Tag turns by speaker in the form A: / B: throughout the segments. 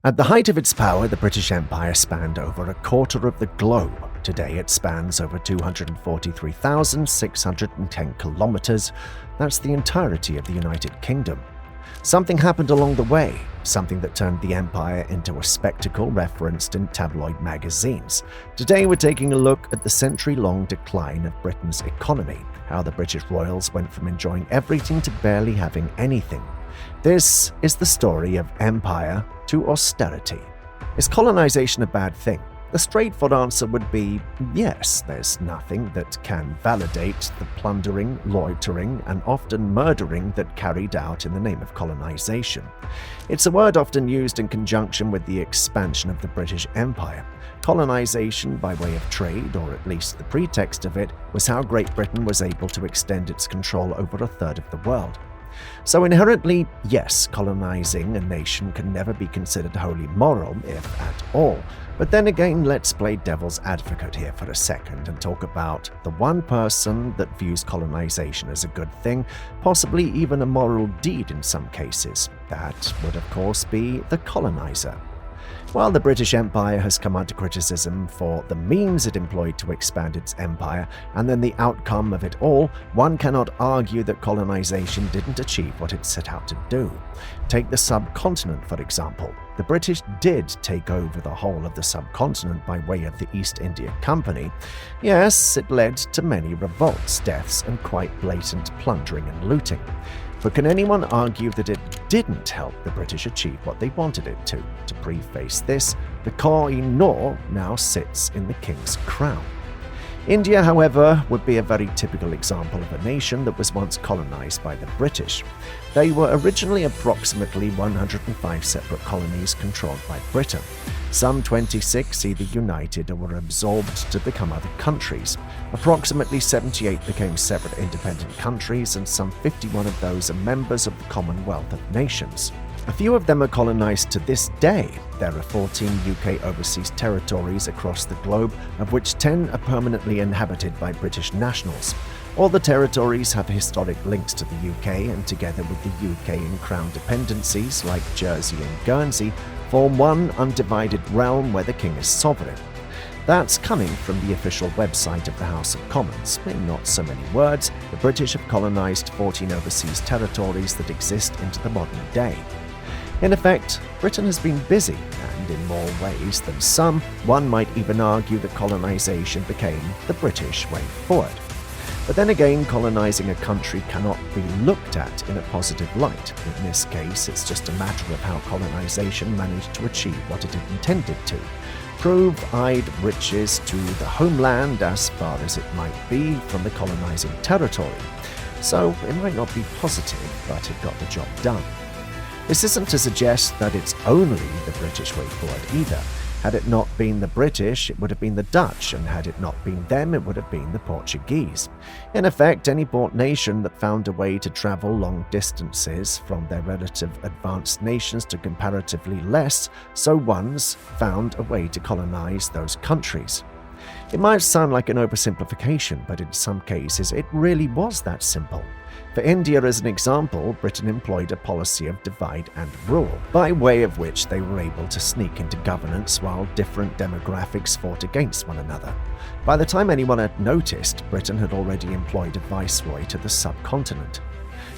A: At the height of its power, the British Empire spanned over a quarter of the globe. Today it spans over 243,610 kilometers. That's the entirety of the United Kingdom. Something happened along the way, something that turned the empire into a spectacle referenced in tabloid magazines. Today we're taking a look at the century-long decline of Britain's economy, how the British royals went from enjoying everything to barely having anything. This is the story of empire to austerity. Is colonization a bad thing? The straightforward answer would be yes. There's nothing that can validate the plundering, loitering, and often murdering that carried out in the name of colonization. It's a word often used in conjunction with the expansion of the British Empire. Colonization by way of trade, or at least the pretext of it, was how Great Britain was able to extend its control over a third of the world. So inherently, yes, colonizing a nation can never be considered wholly moral, if at all. But then again, let's play devil's advocate here for a second and talk about the one person that views colonization as a good thing, possibly even a moral deed in some cases. That would, of course, be the colonizer. While the British Empire has come under criticism for the means it employed to expand its empire and then the outcome of it all, one cannot argue that colonization didn't achieve what it set out to do. Take the subcontinent, for example. The British did take over the whole of the subcontinent by way of the East India Company. Yes, it led to many revolts, deaths, and quite blatant plundering and looting. But can anyone argue that it didn't help the British achieve what they wanted it to? To preface this, the Koh-i-Noor now sits in the king's crown. India, however, would be a very typical example of a nation that was once colonized by the British. They were originally approximately 105 separate colonies controlled by Britain. Some 26 either united or were absorbed to become other countries. Approximately 78 became separate independent countries, and some 51 of those are members of the Commonwealth of Nations. A few of them are colonized to this day. There are 14 UK overseas territories across the globe, of which 10 are permanently inhabited by British nationals. All the territories have historic links to the UK, and together with the UK and Crown dependencies like Jersey and Guernsey, form one undivided realm where the king is sovereign. That's coming from the official website of the House of Commons. In not so many words, the British have colonized 14 overseas territories that exist into the modern day. In effect, Britain has been busy, and in more ways than some, one might even argue that colonization became the British way forward. But then again, colonizing a country cannot be looked at in a positive light. In this case, it's just a matter of how colonization managed to achieve what it intended to. Provide riches to the homeland as far as it might be from the colonizing territory. So it might not be positive, but it got the job done. This isn't to suggest that it's only the British way forward either. Had it not been the British, it would have been the Dutch, and had it not been them, it would have been the Portuguese. In effect, any port nation that found a way to travel long distances from their relative advanced nations to comparatively less, so ones found a way to colonize those countries. It might sound like an oversimplification, but in some cases it really was that simple. For India, as an example, Britain employed a policy of divide and rule, by way of which they were able to sneak into governance while different demographics fought against one another. By the time anyone had noticed, Britain had already employed a viceroy to the subcontinent.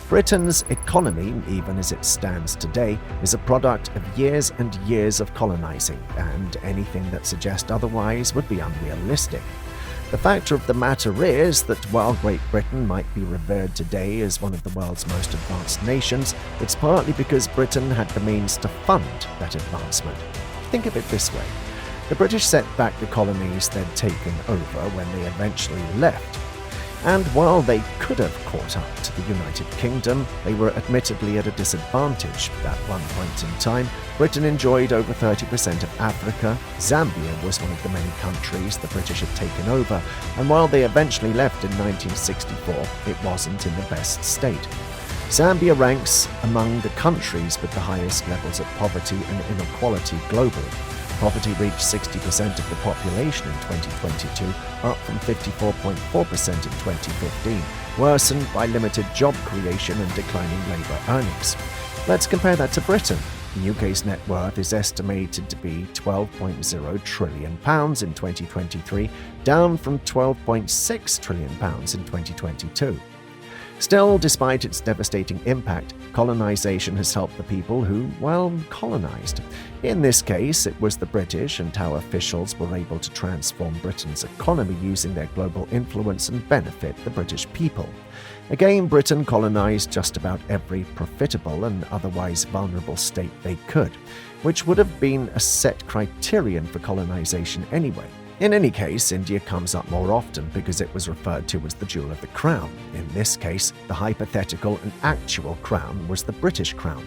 A: Britain's economy, even as it stands today, is a product of years and years of colonizing, and anything that suggests otherwise would be unrealistic. The fact of the matter is that while Great Britain might be revered today as one of the world's most advanced nations, it's partly because Britain had the means to fund that advancement. Think of it this way. The British set back the colonies they'd taken over when they eventually left. And while they could have caught up to the United Kingdom, they were admittedly at a disadvantage. At one point in time, Britain enjoyed over 30% of Africa. Zambia was one of the many countries the British had taken over, and while they eventually left in 1964, it wasn't in the best state. Zambia ranks among the countries with the highest levels of poverty and inequality globally. Poverty reached 60% of the population in 2022, up from 54.4% in 2015, worsened by limited job creation and declining labour earnings. Let's compare that to Britain. The UK's net worth is estimated to be £12.0 trillion in 2023, down from £12.6 trillion in 2022. Still, despite its devastating impact, colonization has helped the people who, well, colonized. In this case, it was the British and how officials were able to transform Britain's economy using their global influence and benefit the British people. Again, Britain colonized just about every profitable and otherwise vulnerable state they could, which would have been a set criterion for colonization anyway. In any case, India comes up more often because it was referred to as the jewel of the crown. In this case, the hypothetical and actual crown was the British crown.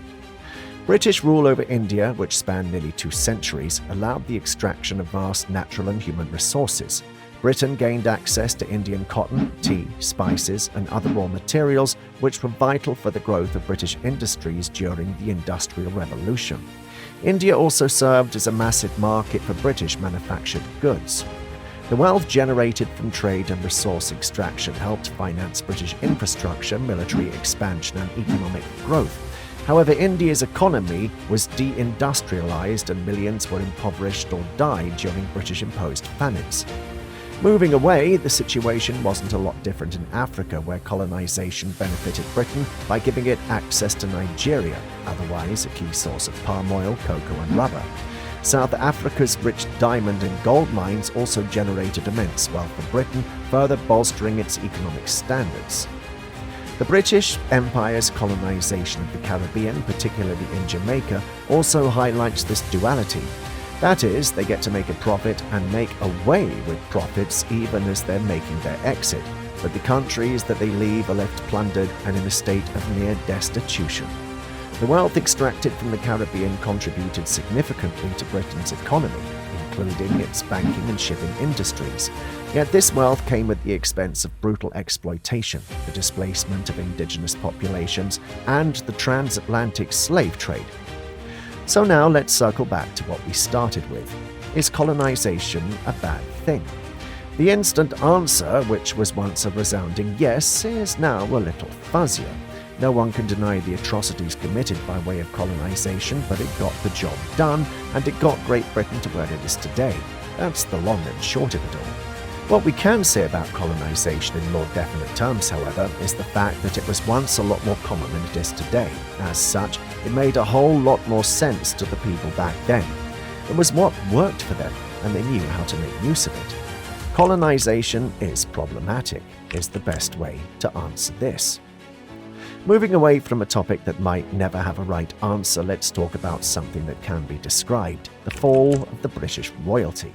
A: British rule over India, which spanned nearly 2 centuries, allowed the extraction of vast natural and human resources. Britain gained access to Indian cotton, tea, spices, and other raw materials, which were vital for the growth of British industries during the Industrial Revolution. India also served as a massive market for British manufactured goods. The wealth generated from trade and resource extraction helped finance British infrastructure, military expansion, and economic growth. However, India's economy was deindustrialized and millions were impoverished or died during British-imposed famines. Moving away, the situation wasn't a lot different in Africa, where colonization benefited Britain by giving it access to Nigeria, otherwise a key source of palm oil, cocoa, and rubber. South Africa's rich diamond and gold mines also generated immense wealth for Britain, further bolstering its economic standards. The British Empire's colonization of the Caribbean, particularly in Jamaica, also highlights this duality. That is, they get to make a profit and make away with profits even as they're making their exit, but the countries that they leave are left plundered and in a state of near destitution. The wealth extracted from the Caribbean contributed significantly to Britain's economy, including its banking and shipping industries. Yet this wealth came at the expense of brutal exploitation, the displacement of indigenous populations, and the transatlantic slave trade. So now let's circle back to what we started with. Is colonization a bad thing? The instant answer, which was once a resounding yes, is now a little fuzzier. No one can deny the atrocities committed by way of colonization, but it got the job done, and it got Great Britain to where it is today. That's the long and short of it all. What we can say about colonization in more definite terms, however, is the fact that it was once a lot more common than it is today. As such, it made a whole lot more sense to the people back then. It was what worked for them, and they knew how to make use of it. Colonization is problematic, is the best way to answer this. Moving away from a topic that might never have a right answer, let's talk about something that can be described: the fall of the British royalty.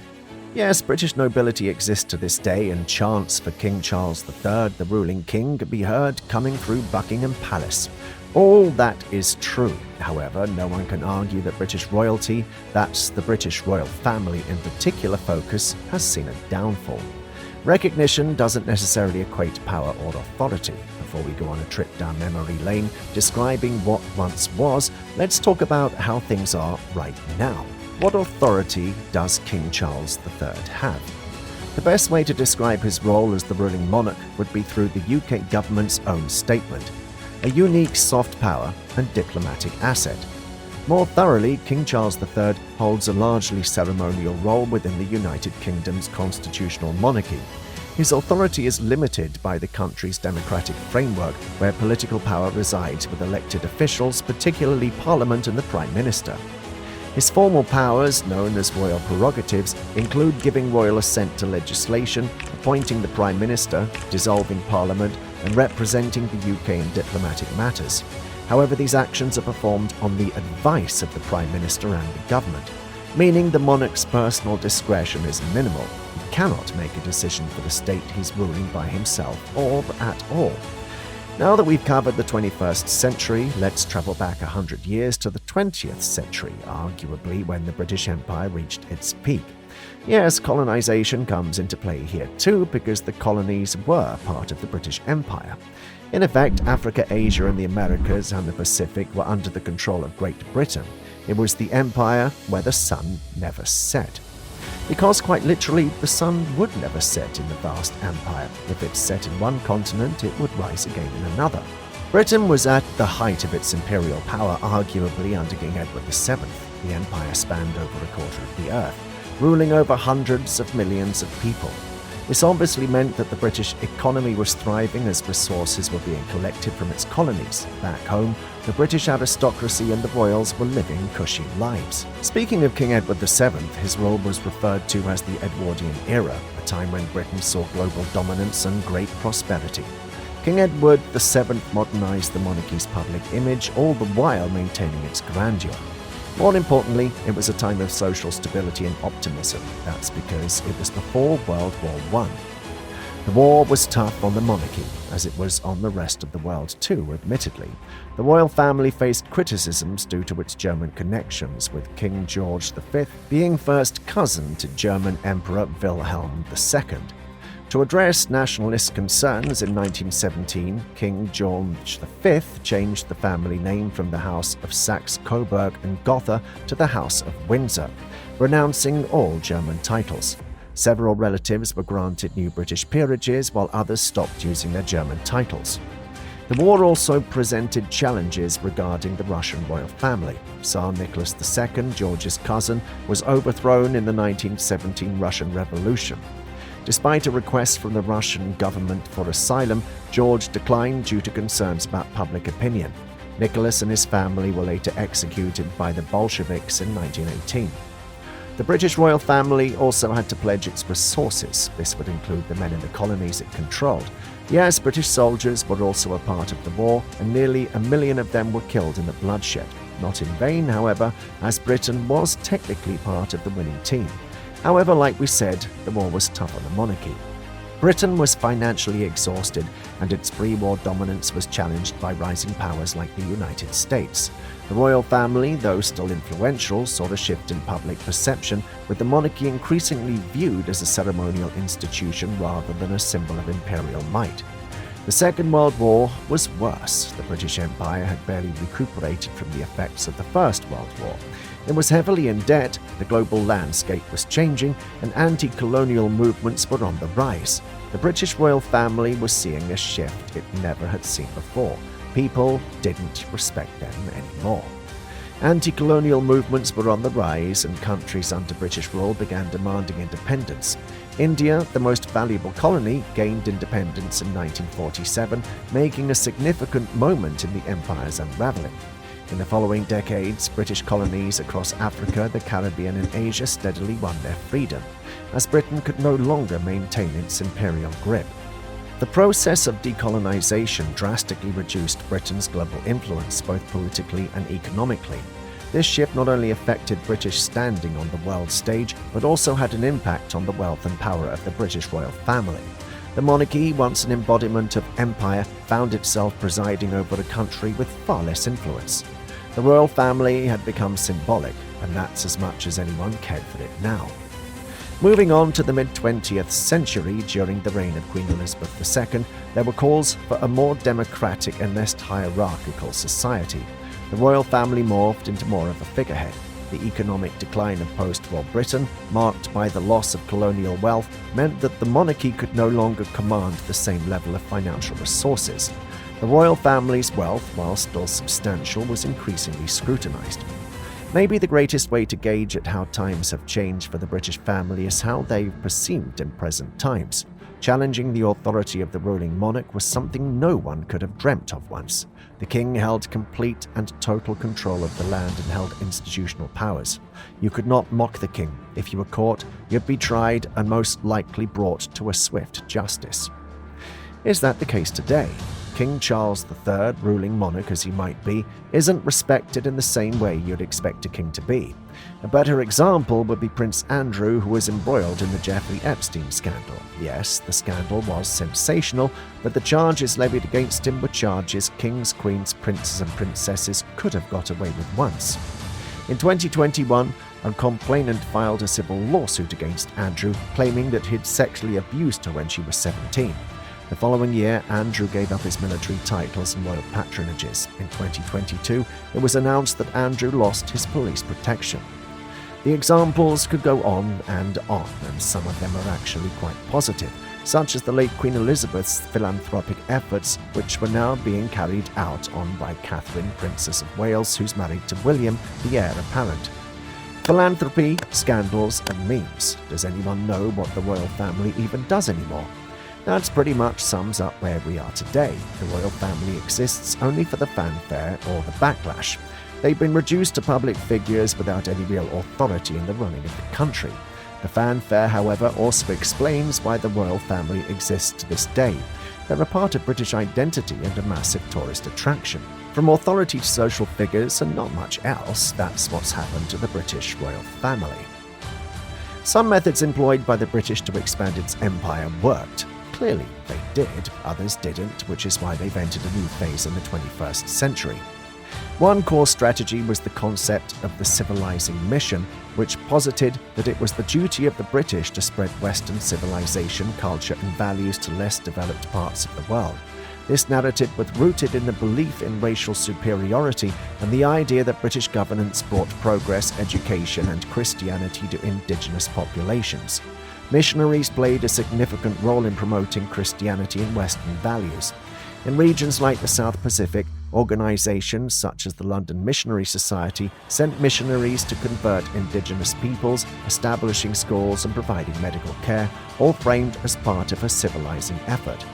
A: Yes, British nobility exists to this day, and chants for King Charles III, the ruling king, can be heard coming through Buckingham Palace. All that is true. However, no one can argue that British royalty, that's the British royal family in particular focus, has seen a downfall. Recognition doesn't necessarily equate power or authority. Before we go on a trip down memory lane describing what once was, let's talk about how things are right now. What authority does King Charles III have? The best way to describe his role as the ruling monarch would be through the UK government's own statement: a unique soft power and diplomatic asset. More thoroughly, King Charles III holds a largely ceremonial role within the United Kingdom's constitutional monarchy. His authority is limited by the country's democratic framework, where political power resides with elected officials, particularly Parliament and the Prime Minister. His formal powers, known as royal prerogatives, include giving royal assent to legislation, appointing the Prime Minister, dissolving Parliament, and representing the UK in diplomatic matters. However, these actions are performed on the advice of the Prime Minister and the government, meaning the monarch's personal discretion is minimal. He cannot make a decision for the state he's ruling by himself or at all. Now that we've covered the 21st century, let's travel back 100 years to the 20th century, arguably when the British Empire reached its peak. Yes, colonization comes into play here too, because the colonies were part of the British Empire. In effect, Africa, Asia, and the Americas and the Pacific were under the control of Great Britain. It was the empire where the sun never set. Because quite literally, the sun would never set in the vast empire. If it set in one continent, it would rise again in another. Britain was at the height of its imperial power, arguably under King Edward VII. The empire spanned over a quarter of the earth, ruling over hundreds of millions of people. This obviously meant that the British economy was thriving as resources were being collected from its colonies. Back home, the British aristocracy and the royals were living cushy lives. Speaking of King Edward VII, his rule was referred to as the Edwardian era, a time when Britain saw global dominance and great prosperity. King Edward VII modernized the monarchy's public image, all the while maintaining its grandeur. More importantly, it was a time of social stability and optimism. That's because it was before World War I. The war was tough on the monarchy, as it was on the rest of the world too, admittedly. The royal family faced criticisms due to its German connections, with King George V being first cousin to German Emperor Wilhelm II. To address nationalist concerns in 1917, King George V changed the family name from the House of Saxe-Coburg and Gotha to the House of Windsor, renouncing all German titles. Several relatives were granted new British peerages, while others stopped using their German titles. The war also presented challenges regarding the Russian royal family. Tsar Nicholas II, George's cousin, was overthrown in the 1917 Russian Revolution. Despite a request from the Russian government for asylum, George declined due to concerns about public opinion. Nicholas and his family were later executed by the Bolsheviks in 1918. The British royal family also had to pledge its resources. This would include the men in the colonies it controlled. Yes, British soldiers were also a part of the war, and nearly 1 million of them were killed in the bloodshed. Not in vain, however, as Britain was technically part of the winning team. However, like we said, the war was tough on the monarchy. Britain was financially exhausted, and its pre-war dominance was challenged by rising powers like the United States. The royal family, though still influential, saw a shift in public perception, with the monarchy increasingly viewed as a ceremonial institution rather than a symbol of imperial might. The Second World War was worse. The British Empire had barely recuperated from the effects of the First World War. It was heavily in debt, the global landscape was changing, and anti-colonial movements were on the rise. The British royal family was seeing a shift it never had seen before. People didn't respect them anymore. Anti-colonial movements were on the rise, and countries under British rule began demanding independence. India, the most valuable colony, gained independence in 1947, making a significant moment in the empire's unraveling. In the following decades, British colonies across Africa, the Caribbean, and Asia steadily won their freedom, as Britain could no longer maintain its imperial grip. The process of decolonization drastically reduced Britain's global influence, both politically and economically. This shift not only affected British standing on the world stage, but also had an impact on the wealth and power of the British royal family. The monarchy, once an embodiment of empire, found itself presiding over a country with far less influence. The royal family had become symbolic, and that's as much as anyone cared for it now. Moving on to the mid-20th century, during the reign of Queen Elizabeth II, there were calls for a more democratic and less hierarchical society. The royal family morphed into more of a figurehead. The economic decline of post-war Britain, marked by the loss of colonial wealth, meant that the monarchy could no longer command the same level of financial resources. The royal family's wealth, while still substantial, was increasingly scrutinized. Maybe the greatest way to gauge at how times have changed for the British family is how they're perceived in present times. Challenging the authority of the ruling monarch was something no one could have dreamt of once. The king held complete and total control of the land and held institutional powers. You could not mock the king. If you were caught, you'd be tried and most likely brought to a swift justice. Is that the case today? King Charles III, ruling monarch as he might be, isn't respected in the same way you'd expect a king to be. A better example would be Prince Andrew, who was embroiled in the Jeffrey Epstein scandal. Yes, the scandal was sensational, but the charges levied against him were charges kings, queens, princes, and princesses could have got away with once. In 2021, a complainant filed a civil lawsuit against Andrew, claiming that he'd sexually abused her when she was 17. The following year, Andrew gave up his military titles and royal patronages. In 2022, it was announced that Andrew lost his police protection. The examples could go on, and some of them are actually quite positive. such as the late Queen Elizabeth's philanthropic efforts, which were now being carried out on by Catherine, Princess of Wales, who's married to William, the heir apparent. Philanthropy, scandals, and memes. Does anyone know what the royal family even does anymore? That pretty much sums up where we are today. The royal family exists only for the fanfare or the backlash. They've been reduced to public figures without any real authority in the running of the country. The fanfare, however, also explains why the royal family exists to this day. They're a part of British identity and a massive tourist attraction. From authority to social figures and not much else, that's what's happened to the British royal family. Some methods employed by the British to expand its empire worked. Clearly, they did, others didn't, which is why they've entered a new phase in the 21st century. One core strategy was the concept of the civilizing mission, which posited that it was the duty of the British to spread Western civilization, culture, and values to less developed parts of the world. This narrative was rooted in the belief in racial superiority and the idea that British governance brought progress, education, and Christianity to indigenous populations. Missionaries played a significant role in promoting Christianity and Western values. In regions like the South Pacific, organizations such as the London Missionary Society sent missionaries to convert indigenous peoples, establishing schools and providing medical care, all framed as part of a civilizing effort.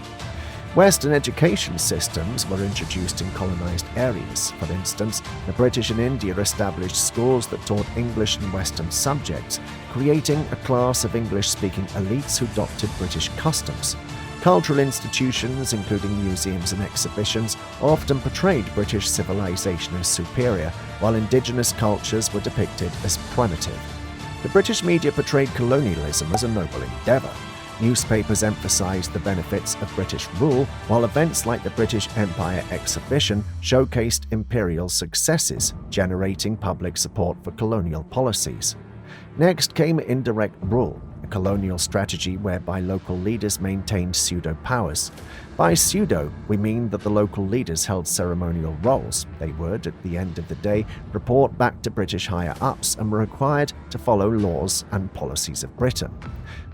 A: Western education systems were introduced in colonized areas. For instance, the British in India established schools that taught English and Western subjects, creating a class of English-speaking elites who adopted British customs. Cultural institutions, including museums and exhibitions, often portrayed British civilization as superior, while indigenous cultures were depicted as primitive. The British media portrayed colonialism as a noble endeavour. Newspapers emphasized the benefits of British rule, while events like the British Empire Exhibition showcased imperial successes, generating public support for colonial policies. Next came indirect rule, a colonial strategy whereby local leaders maintained pseudo-powers. By pseudo, we mean that the local leaders held ceremonial roles. They would, at the end of the day, report back to British higher-ups and were required to follow laws and policies of Britain.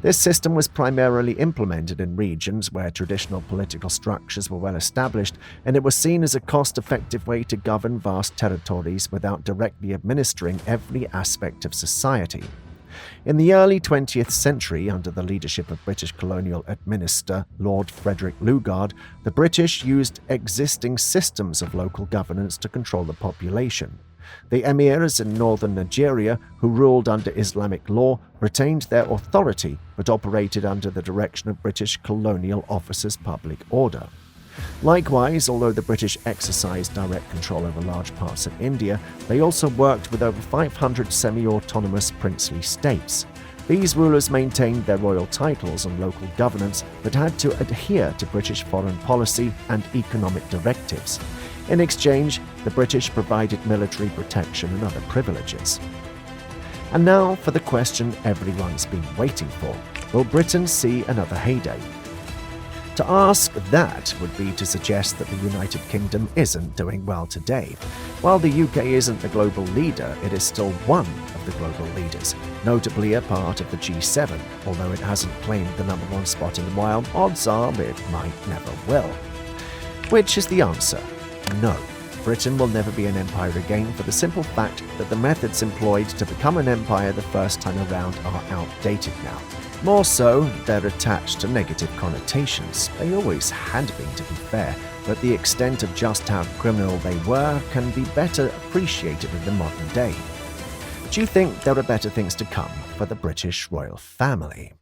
A: This system was primarily implemented in regions where traditional political structures were well established, and it was seen as a cost-effective way to govern vast territories without directly administering every aspect of society. In the early 20th century, under the leadership of British colonial administrator Lord Frederick Lugard, the British used existing systems of local governance to control the population. The emirs in northern Nigeria, who ruled under Islamic law, retained their authority but operated under the direction of British colonial officers' public order. Likewise, although the British exercised direct control over large parts of India, they also worked with over 500 semi-autonomous princely states. These rulers maintained their royal titles and local governance but had to adhere to British foreign policy and economic directives. In exchange, the British provided military protection and other privileges. And now for the question everyone's been waiting for. Will Britain see another heyday? To ask that would be to suggest that the United Kingdom isn't doing well today. While the UK isn't the global leader, it is still one of the global leaders, notably a part of the G7. Although it hasn't claimed the number one spot in a while, odds are it might never will. Which is the answer? No. Britain will never be an empire again for the simple fact that the methods employed to become an empire the first time around are outdated now. More so, they're attached to negative connotations. They always had been, to be fair, but the extent of just how criminal they were can be better appreciated in the modern day. Do you think there are better things to come for the British royal family?